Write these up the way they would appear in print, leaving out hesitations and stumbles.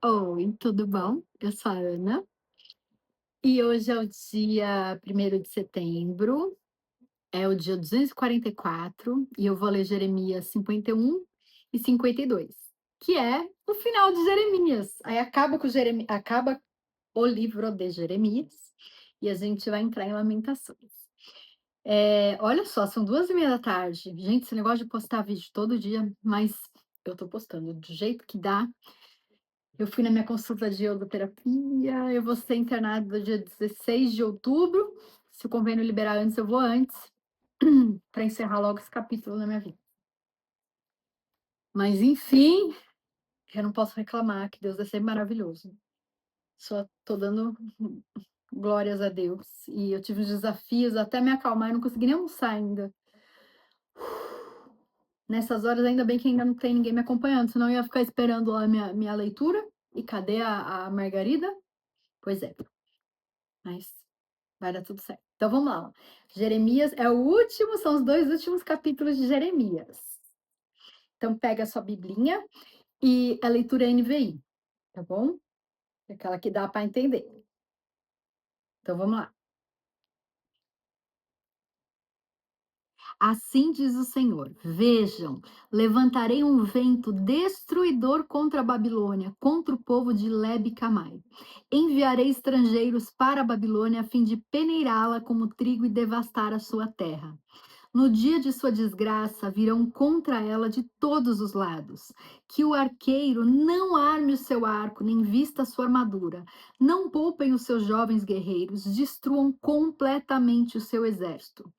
Oi, tudo bom? Eu sou a Ana e hoje é o dia 1º de setembro, é o dia 244 e eu vou ler Jeremias 51 e 52, que é o final de Jeremias. Aí acaba o livro de Jeremias e a gente vai entrar em Lamentações. Olha só, são 2h30 da tarde. Gente, esse negócio de postar vídeo todo dia, mas eu tô postando do jeito que dá. Eu fui na minha consulta de iodoterapia, eu vou ser internada dia 16 de outubro. Se o convênio liberar antes, eu vou antes, para encerrar logo esse capítulo na minha vida. Mas enfim, eu não posso reclamar, que Deus é sempre maravilhoso. Só tô dando glórias a Deus. E eu tive uns desafios até me acalmar, eu não consegui nem almoçar ainda. Nessas horas, ainda bem que ainda não tem ninguém me acompanhando, senão eu ia ficar esperando lá minha leitura. E cadê a Margarida? Pois é, mas vai dar tudo certo. Então vamos lá. Jeremias é o último, são os 2 últimos capítulos de Jeremias. Então pega a sua biblinha e a leitura NVI, tá bom? Aquela que dá para entender. Então vamos lá. Assim diz o Senhor: Vejam, levantarei um vento destruidor contra a Babilônia, contra o povo de Leb-Camai. Enviarei estrangeiros para a Babilônia a fim de peneirá-la como trigo e devastar a sua terra. No dia de sua desgraça, virão contra ela de todos os lados. Que o arqueiro não arme o seu arco, nem vista a sua armadura. Não poupem os seus jovens guerreiros, destruam completamente o seu exército.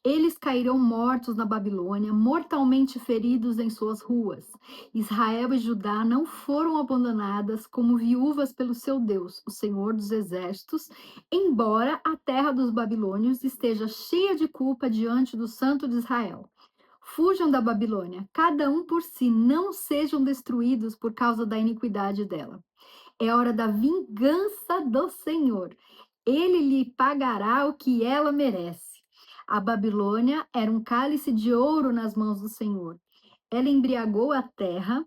Eles cairão mortos na Babilônia, mortalmente feridos em suas ruas. Israel e Judá não foram abandonadas como viúvas pelo seu Deus, o Senhor dos Exércitos, embora a terra dos babilônios esteja cheia de culpa diante do Santo de Israel. Fujam da Babilônia, cada um por si, não sejam destruídos por causa da iniquidade dela. É hora da vingança do Senhor. Ele lhe pagará o que ela merece. A Babilônia era um cálice de ouro nas mãos do Senhor. Ela embriagou a terra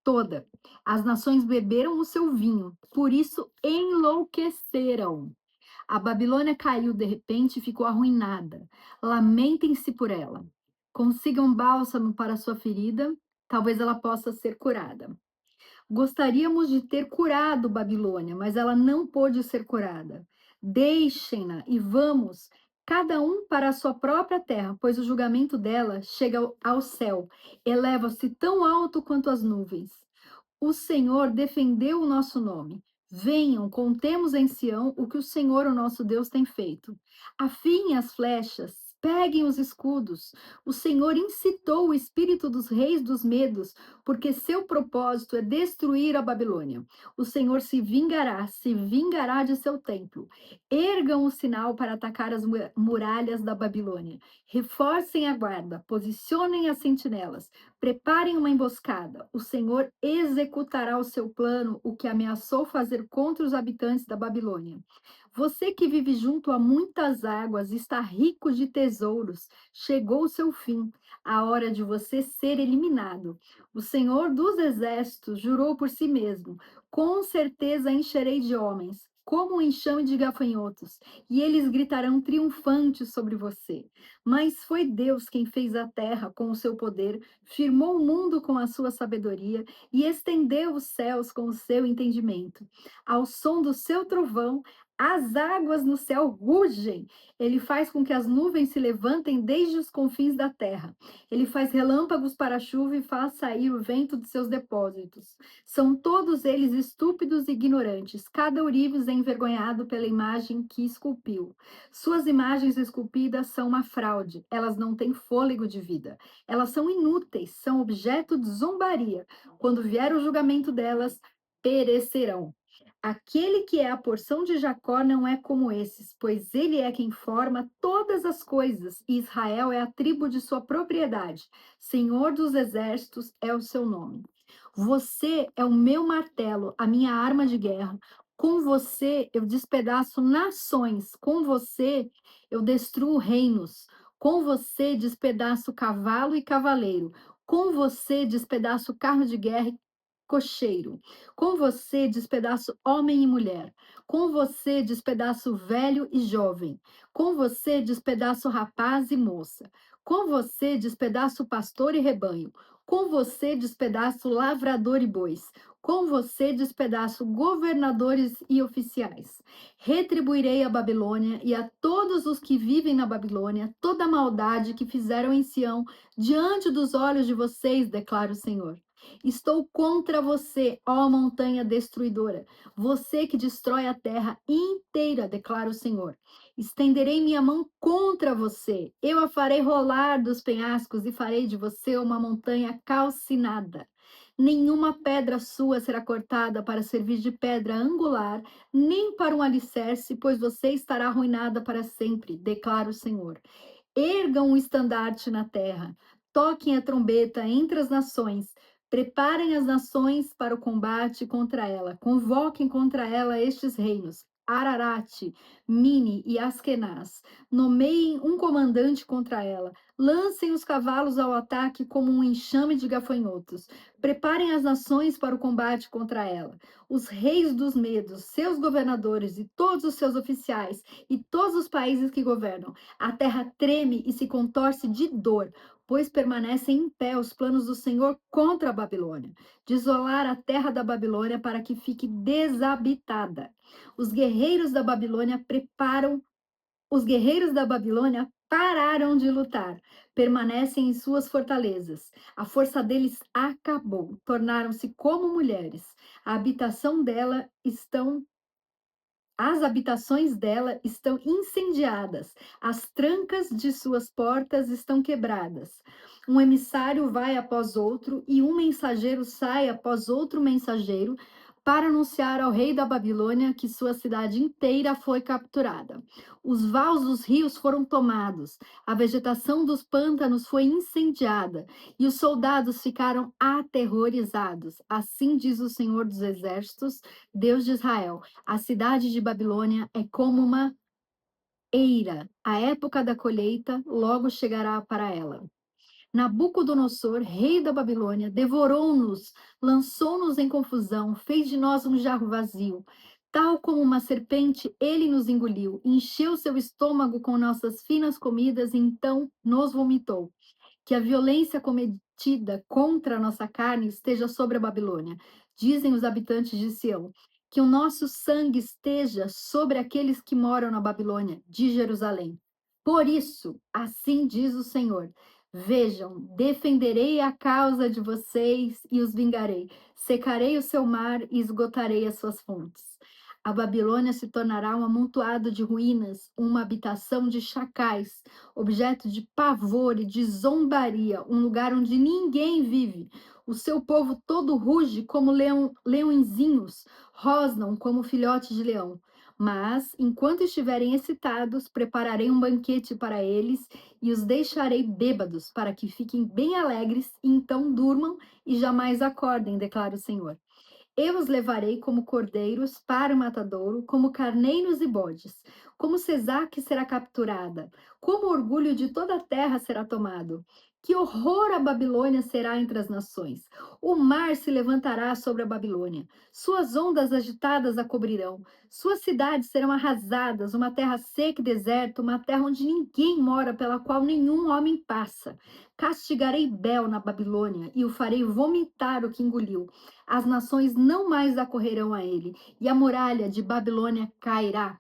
toda. As nações beberam o seu vinho, por isso enlouqueceram. A Babilônia caiu de repente e ficou arruinada. Lamentem-se por ela. Consigam bálsamo para sua ferida, talvez ela possa ser curada. Gostaríamos de ter curado Babilônia, mas ela não pôde ser curada. Deixem-na e vamos, cada um para a sua própria terra, pois o julgamento dela chega ao céu, eleva-se tão alto quanto as nuvens. O Senhor defendeu o nosso nome. Venham, contemos em Sião o que o Senhor, o nosso Deus, tem feito. Afiem as flechas, peguem os escudos. O Senhor incitou o espírito dos reis dos medos, porque seu propósito é destruir a Babilônia. O Senhor se vingará de seu templo. Ergam o sinal para atacar as muralhas da Babilônia. Reforcem a guarda, posicionem as sentinelas. Preparem uma emboscada. O Senhor executará o seu plano, o que ameaçou fazer contra os habitantes da Babilônia. Você que vive junto a muitas águas, está rico de tesouros, chegou o seu fim, a hora de você ser eliminado. O Senhor dos Exércitos jurou por si mesmo: com certeza encherei de homens, como um enxame de gafanhotos, e eles gritarão triunfantes sobre você. Mas foi Deus quem fez a terra com o seu poder, firmou o mundo com a sua sabedoria e estendeu os céus com o seu entendimento. Ao som do seu trovão, as águas no céu rugem. Ele faz com que as nuvens se levantem desde os confins da terra. Ele faz relâmpagos para a chuva e faz sair o vento de seus depósitos. São todos eles estúpidos e ignorantes. Cada ourives é envergonhado pela imagem que esculpiu. Suas imagens esculpidas são uma fraude. Elas não têm fôlego de vida. Elas são inúteis, são objeto de zombaria. Quando vier o julgamento delas, perecerão. Aquele que é a porção de Jacó não é como esses, pois ele é quem forma todas as coisas, e Israel é a tribo de sua propriedade. Senhor dos exércitos é o seu nome. Você é o meu martelo, a minha arma de guerra. Com você eu despedaço nações, com você eu destruo reinos. Com você despedaço cavalo e cavaleiro. Com você despedaço carro de guerra cocheiro. Com você despedaço homem e mulher. Com você despedaço velho e jovem. Com você despedaço rapaz e moça. Com você despedaço pastor e rebanho. Com você despedaço lavrador e bois. Com você despedaço governadores e oficiais. Retribuirei a Babilônia e a todos os que vivem na Babilônia toda a maldade que fizeram em Sião diante dos olhos de vocês, declara o Senhor. Estou contra você, ó montanha destruidora, você que destrói a terra inteira, declara o Senhor. Estenderei minha mão contra você, eu a farei rolar dos penhascos e farei de você uma montanha calcinada. Nenhuma pedra sua será cortada para servir de pedra angular, nem para um alicerce, pois você estará arruinada para sempre, declara o Senhor. Ergam um estandarte na terra, toquem a trombeta entre as nações, preparem as nações para o combate contra ela, convoquem contra ela estes reinos. Ararate, Mini e Askenaz. Nomeiem um comandante contra ela. Lancem os cavalos ao ataque como um enxame de gafanhotos. Preparem as nações para o combate contra ela. Os reis dos medos, seus governadores e todos os seus oficiais e todos os países que governam. A terra treme e se contorce de dor, pois permanecem em pé os planos do Senhor contra a Babilônia, de isolar a terra da Babilônia para que fique desabitada. Os guerreiros da Babilônia preparam, os guerreiros da Babilônia pararam de lutar, permanecem em suas fortalezas. A força deles acabou, tornaram-se como mulheres. A habitação dela estão As habitações dela estão incendiadas, as trancas de suas portas estão quebradas. Um emissário vai após outro e um mensageiro sai após outro mensageiro para anunciar ao rei da Babilônia que sua cidade inteira foi capturada. Os vales dos rios foram tomados, a vegetação dos pântanos foi incendiada e os soldados ficaram aterrorizados. Assim diz o Senhor dos Exércitos, Deus de Israel. A cidade de Babilônia é como uma eira. A época da colheita logo chegará para ela. Nabucodonosor, rei da Babilônia, devorou-nos, lançou-nos em confusão, fez de nós um jarro vazio. Tal como uma serpente, ele nos engoliu, encheu seu estômago com nossas finas comidas e então nos vomitou. Que a violência cometida contra a nossa carne esteja sobre a Babilônia, dizem os habitantes de Sião. Que o nosso sangue esteja sobre aqueles que moram na Babilônia, de Jerusalém. Por isso, assim diz o Senhor: vejam, defenderei a causa de vocês e os vingarei. Secarei o seu mar e esgotarei as suas fontes. A Babilônia se tornará um amontoado de ruínas, uma habitação de chacais, objeto de pavor e de zombaria, um lugar onde ninguém vive. O seu povo todo ruge como leõezinhos, rosnam como filhotes de leão. Mas, enquanto estiverem excitados, prepararei um banquete para eles e os deixarei bêbados, para que fiquem bem alegres e então durmam e jamais acordem, declara o Senhor. Eu os levarei como cordeiros para o matadouro, como carneiros e bodes. Como Sesaque será capturada, como o orgulho de toda a terra será tomado. Que horror a Babilônia será entre as nações. O mar se levantará sobre a Babilônia. Suas ondas agitadas a cobrirão. Suas cidades serão arrasadas, uma terra seca e deserta, uma terra onde ninguém mora, pela qual nenhum homem passa. Castigarei Bel na Babilônia e o farei vomitar o que engoliu. As nações não mais acorrerão a ele, e a muralha de Babilônia cairá.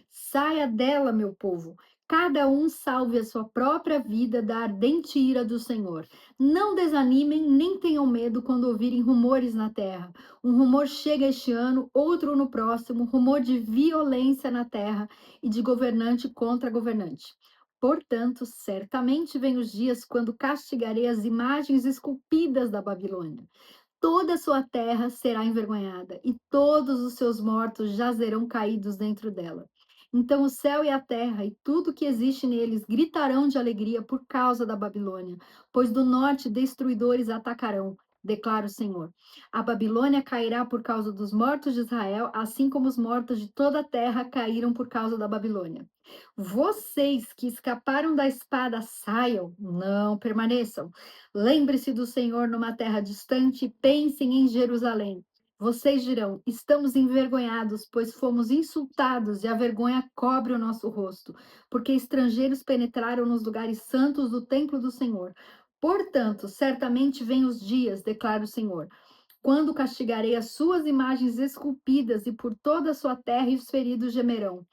Saia dela, meu povo. Cada um salve a sua própria vida da ardente ira do Senhor. Não desanimem, nem tenham medo quando ouvirem rumores na terra. Um rumor chega este ano, outro no próximo, rumor de violência na terra e de governante contra governante. Portanto, certamente vem os dias quando castigarei as imagens esculpidas da Babilônia. Toda a sua terra será envergonhada, e todos os seus mortos jazerão caídos dentro dela. Então o céu e a terra e tudo que existe neles gritarão de alegria por causa da Babilônia, pois do norte destruidores atacarão, declara o Senhor. A Babilônia cairá por causa dos mortos de Israel, assim como os mortos de toda a terra caíram por causa da Babilônia. Vocês que escaparam da espada, saiam, não permaneçam. Lembre-se do Senhor numa terra distante e pensem em Jerusalém. Vocês dirão: estamos envergonhados, pois fomos insultados e a vergonha cobre o nosso rosto, porque estrangeiros penetraram nos lugares santos do templo do Senhor. Portanto, certamente vêm os dias, declara o Senhor, quando castigarei as suas imagens esculpidas e por toda a sua terra e os feridos gemerão.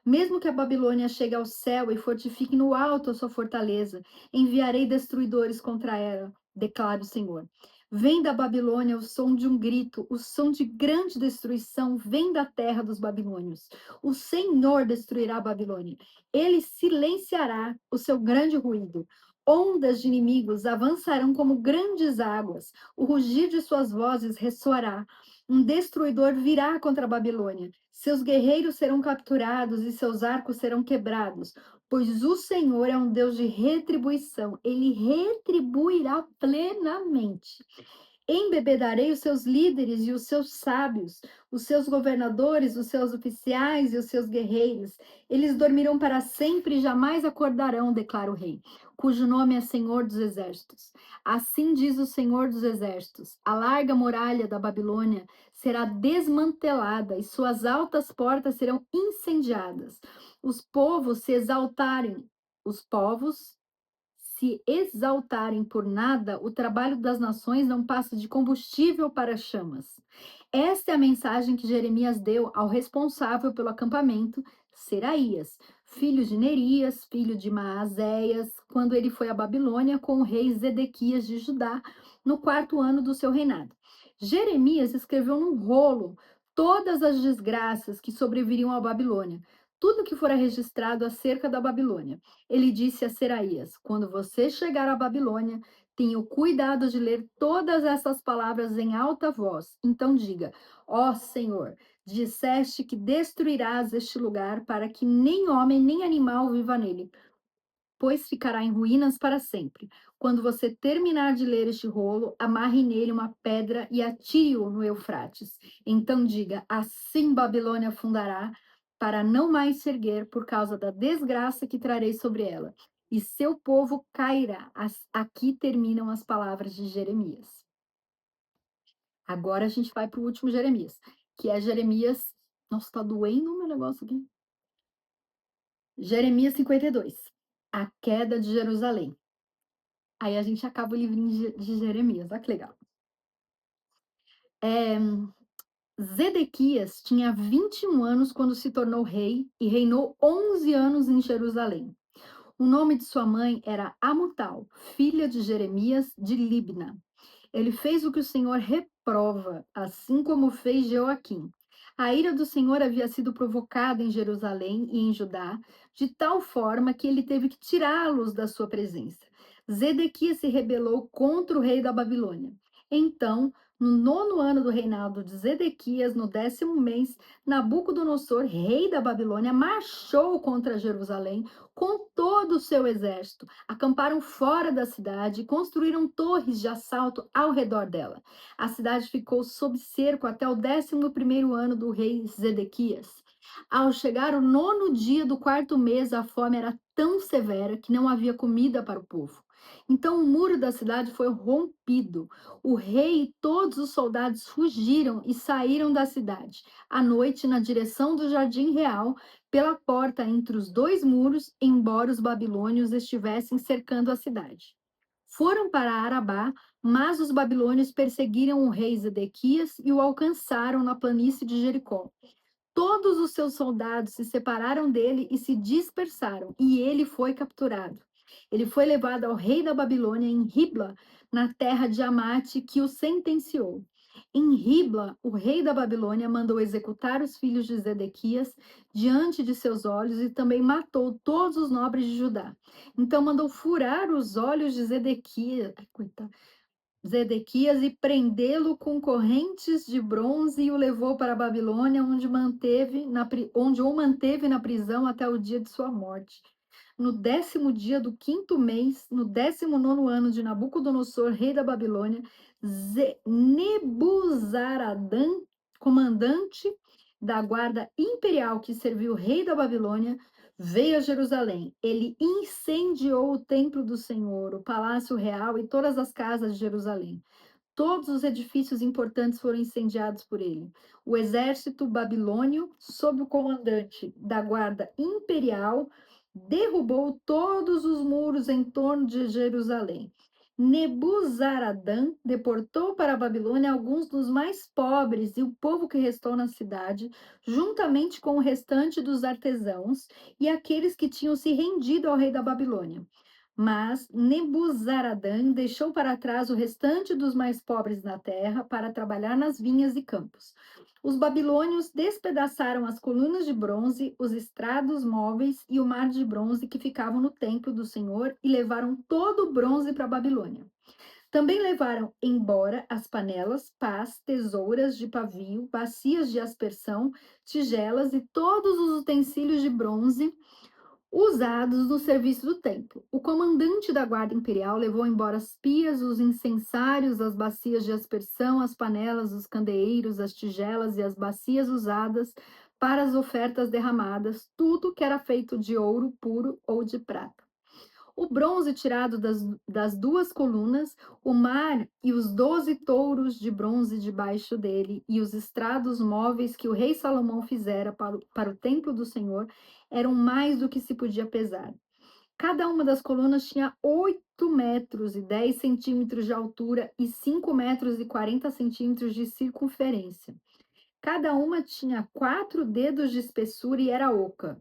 Mesmo que a Babilônia chegue ao céu e fortifique no alto a sua fortaleza, enviarei destruidores contra ela, declara o Senhor. Vem da Babilônia o som de um grito, o som de grande destruição vem da terra dos babilônios. O Senhor destruirá a Babilônia. Ele silenciará o seu grande ruído. Ondas de inimigos avançarão como grandes águas. O rugir de suas vozes ressoará. Um destruidor virá contra a Babilônia. Seus guerreiros serão capturados e seus arcos serão quebrados, pois o Senhor é um Deus de retribuição. Ele retribuirá plenamente. Embebedarei os seus líderes e os seus sábios, os seus governadores, os seus oficiais e os seus guerreiros. Eles dormirão para sempre e jamais acordarão, declara o rei, cujo nome é Senhor dos Exércitos. Assim diz o Senhor dos Exércitos: a larga muralha da Babilônia será desmantelada e suas altas portas serão incendiadas. Os povos se exaltarem, os povos se exaltarem por nada, o trabalho das nações não passa de combustível para chamas. Esta é a mensagem que Jeremias deu ao responsável pelo acampamento, Seraías, filho de Nerias, filho de Maazéias, quando ele foi à Babilônia com o rei Zedequias de Judá, no quarto ano do seu reinado. Jeremias escreveu num rolo todas as desgraças que sobreviriam à Babilônia, tudo que fora registrado acerca da Babilônia. Ele disse a Seraías: quando você chegar à Babilônia, tenha o cuidado de ler todas essas palavras em alta voz. Então diga: ó Senhor, disseste que destruirás este lugar para que nem homem nem animal viva nele, pois ficará em ruínas para sempre. Quando você terminar de ler este rolo, amarre nele uma pedra e atire-o no Eufrates. Então diga: assim Babilônia afundará, para não mais se erguer por causa da desgraça que trarei sobre ela. E seu povo cairá. Aqui terminam as palavras de Jeremias. Agora a gente vai para o último Jeremias, que é Jeremias. Nossa, tá doendo o meu negócio aqui. Jeremias 52. A queda de Jerusalém. Aí a gente acaba o livrinho de Jeremias, olha que legal. É, Zedequias tinha 21 anos quando se tornou rei e reinou 11 anos em Jerusalém. O nome de sua mãe era Amutal, filha de Jeremias de Libna. Ele fez o que o Senhor reprova, assim como fez Joaquim. A ira do Senhor havia sido provocada em Jerusalém e em Judá, de tal forma que ele teve que tirá-los da sua presença. Zedequias se rebelou contra o rei da Babilônia. Então, no nono ano do reinado de Zedequias, no 10º mês, Nabucodonosor, rei da Babilônia, marchou contra Jerusalém com todo o seu exército. Acamparam fora da cidade e construíram torres de assalto ao redor dela. A cidade ficou sob cerco até o 11º ano do rei Zedequias. Ao chegar o nono dia do quarto mês, a fome era tão severa que não havia comida para o povo. Então o muro da cidade foi rompido. O rei e todos os soldados fugiram e saíram da cidade. À noite, na direção do jardim real, pela porta entre os dois muros, embora os babilônios estivessem cercando a cidade. Foram para Arabá, mas os babilônios perseguiram o rei Zedequias e o alcançaram na planície de Jericó. Todos os seus soldados se separaram dele e se dispersaram, e ele foi capturado. Ele foi levado ao rei da Babilônia em Ribla, na terra de Amate, que o sentenciou. Em Ribla, o rei da Babilônia mandou executar os filhos de Zedequias diante de seus olhos e também matou todos os nobres de Judá. Então mandou furar os olhos de Zedequias, ai, coitado, Zedequias e prendê-lo com correntes de bronze e o levou para a Babilônia, onde o manteve na prisão até o dia de sua morte. No 10º dia do quinto mês, no 19º ano de Nabucodonosor, rei da Babilônia, Nebuzaradã, comandante da guarda imperial que serviu o rei da Babilônia, veio a Jerusalém. Ele incendiou o templo do Senhor, o palácio real e todas as casas de Jerusalém. Todos os edifícios importantes foram incendiados por ele. O exército babilônio, sob o comandante da guarda imperial, derrubou todos os muros em torno de Jerusalém. Nebuzaradã deportou para a Babilônia alguns dos mais pobres e o povo que restou na cidade, juntamente com o restante dos artesãos e aqueles que tinham se rendido ao rei da Babilônia. Mas Nebuzaradã deixou para trás o restante dos mais pobres na terra para trabalhar nas vinhas e campos. Os babilônios despedaçaram as colunas de bronze, os estrados móveis e o mar de bronze que ficavam no templo do Senhor e levaram todo o bronze para a Babilônia. Também levaram embora as panelas, pás, tesouras de pavio, bacias de aspersão, tigelas e todos os utensílios de bronze usados no serviço do templo. O comandante da guarda imperial levou embora as pias, os incensários, as bacias de aspersão, as panelas, os candeeiros, as tigelas e as bacias usadas para as ofertas derramadas, tudo que era feito de ouro puro ou de prata. O bronze tirado das duas colunas, o mar e os 12 touros de bronze debaixo dele, e os estrados móveis que o rei Salomão fizera para o templo do Senhor, eram mais do que se podia pesar. Cada uma das colunas tinha 8 metros e 10 centímetros de altura e 5 metros e 40 centímetros de circunferência. Cada uma tinha 4 dedos de espessura e era oca.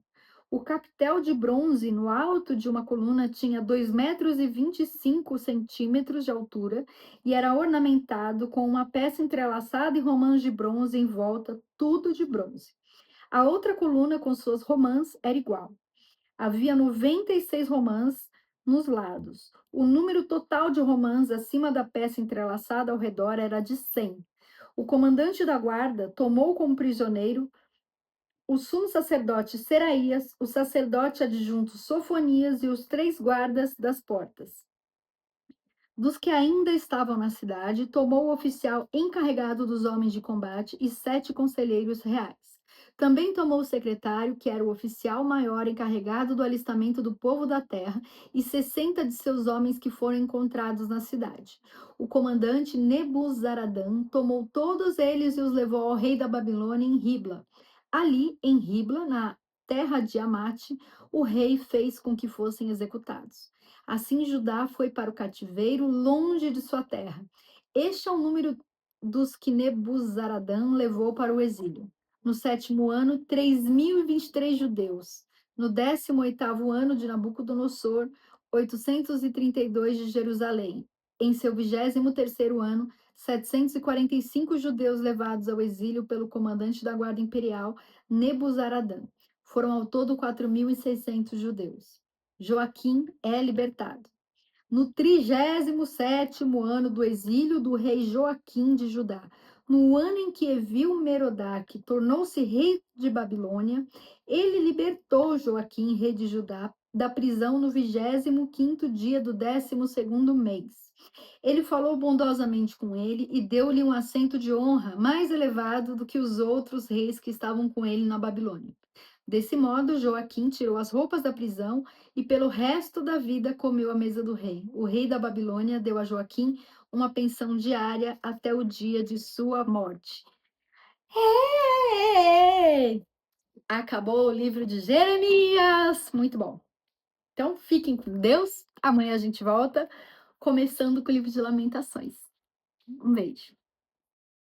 O capitel de bronze no alto de uma coluna tinha 2 metros e 25 centímetros de altura e era ornamentado com uma peça entrelaçada e romãs de bronze em volta, tudo de bronze. A outra coluna, com suas romãs, era igual. Havia 96 romãs nos lados. O número total de romãs acima da peça entrelaçada ao redor era de 100. O comandante da guarda tomou como prisioneiro o sumo sacerdote Seraías, o sacerdote adjunto Sofonias e os 3 guardas das portas. Dos que ainda estavam na cidade, tomou o oficial encarregado dos homens de combate e 7 conselheiros reais. Também tomou o secretário, que era o oficial maior encarregado do alistamento do povo da terra, e 60 de seus homens que foram encontrados na cidade. O comandante Nebuzaradã tomou todos eles e os levou ao rei da Babilônia em Ribla. Ali, em Ribla, na terra de Amate, o rei fez com que fossem executados. Assim Judá foi para o cativeiro, longe de sua terra. Este é o número dos que Nebuzaradã levou para o exílio. No 7º ano, 3.023 judeus. No 18º ano de Nabucodonosor, 832 de Jerusalém. Em seu 23º ano, 745 judeus levados ao exílio pelo comandante da guarda imperial, Nebuzaradã. Foram ao todo 4.600 judeus. Joaquim é libertado. No 37º ano do exílio do rei Joaquim de Judá, no ano em que Evil-Merodach tornou-se rei de Babilônia, ele libertou Joaquim, rei de Judá, da prisão no 25º dia do 12º mês. Ele falou bondosamente com ele e deu-lhe um assento de honra mais elevado do que os outros reis que estavam com ele na Babilônia. Desse modo, Joaquim tirou as roupas da prisão e pelo resto da vida comeu à mesa do rei. O rei da Babilônia deu a Joaquim uma pensão diária até o dia de sua morte. Hey! Acabou o livro de Jeremias. Muito bom. Então, fiquem com Deus. Amanhã a gente volta, começando com o livro de Lamentações. Um beijo.